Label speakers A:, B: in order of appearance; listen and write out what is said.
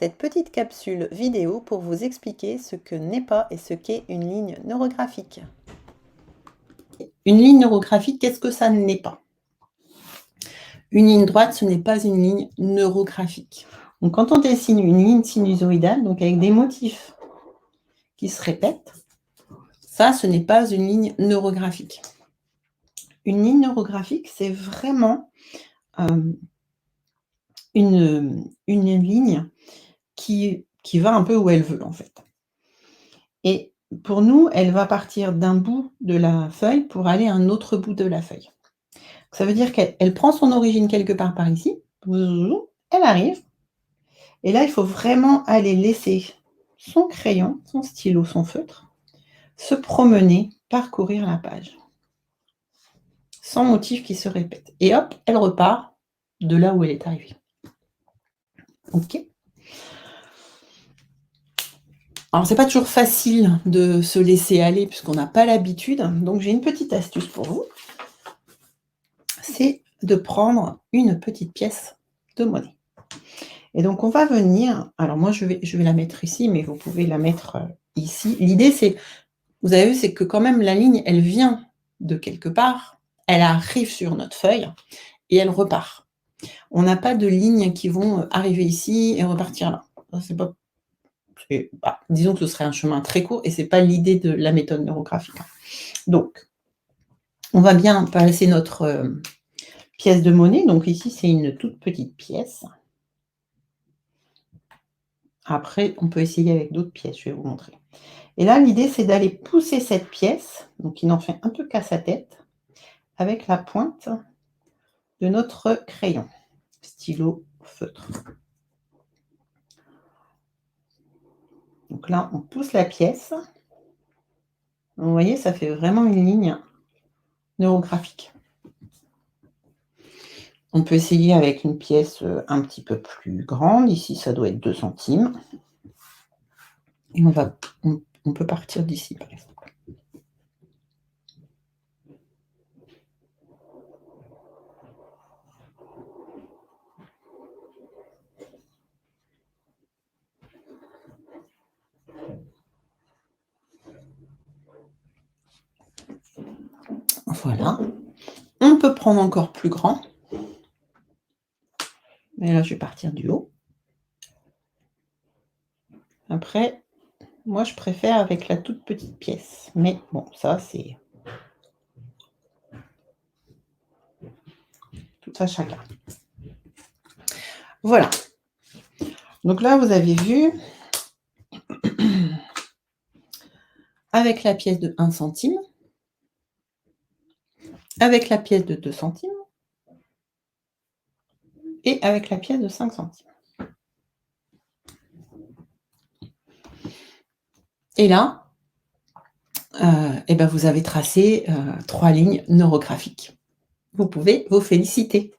A: cette petite capsule vidéo pour vous expliquer ce que n'est pas et ce qu'est une ligne neurographique. Une ligne neurographique, qu'est-ce que ça n'est pas? Une ligne droite, ce n'est pas une ligne neurographique. Donc quand on dessine une ligne sinusoïdale, donc avec des motifs qui se répètent, ça, ce n'est pas une ligne neurographique. Une ligne neurographique, c'est vraiment une ligne qui va un peu où elle veut, en fait. Et pour nous, elle va partir d'un bout de la feuille pour aller à un autre bout de la feuille. Ça veut dire qu'elle prend son origine quelque part par ici, elle arrive, et là, il faut vraiment aller laisser son crayon, son stylo, son feutre, se promener, parcourir la page, sans motif qui se répète. Et hop, elle repart de là où elle est arrivée. OK? Alors, c'est pas toujours facile de se laisser aller puisqu'on n'a pas l'habitude, donc j'ai une petite astuce pour vous. C'est de prendre une petite pièce de monnaie. Et donc on va venir, alors moi je vais la mettre ici, mais vous pouvez la mettre, ici. L'idée c'est, vous avez vu, c'est que quand même la ligne, elle vient de quelque part, elle arrive sur notre feuille et elle repart. On n'a pas de lignes qui vont, arriver ici et repartir là. Ça c'est pas disons que ce serait un chemin très court et c'est pas l'idée de la méthode neurographique. Donc, on va bien placer notre, pièce de monnaie. Donc ici, c'est une toute petite pièce. Après, on peut essayer avec d'autres pièces, je vais vous montrer. Et là, l'idée, c'est d'aller pousser cette pièce, donc il n'en fait un peu qu'à sa tête, avec la pointe de notre crayon, stylo, feutre. Donc là, on pousse la pièce. Vous voyez, ça fait vraiment une ligne neurographique. On peut essayer avec une pièce, un petit peu plus grande. Ici, ça doit être 2 centimes. Et on peut partir d'ici, par exemple. Voilà. On peut prendre encore plus grand. Mais là, je vais partir du haut. Après, moi, je préfère avec la toute petite pièce. Mais bon, ça, c'est tout à chacun. Voilà. Donc là, vous avez vu, avec la pièce de 1 centime, avec la pièce de 2 centimes et avec la pièce de 5 centimes. Et là, et ben vous avez tracé 3 lignes neurographiques. Vous pouvez vous féliciter.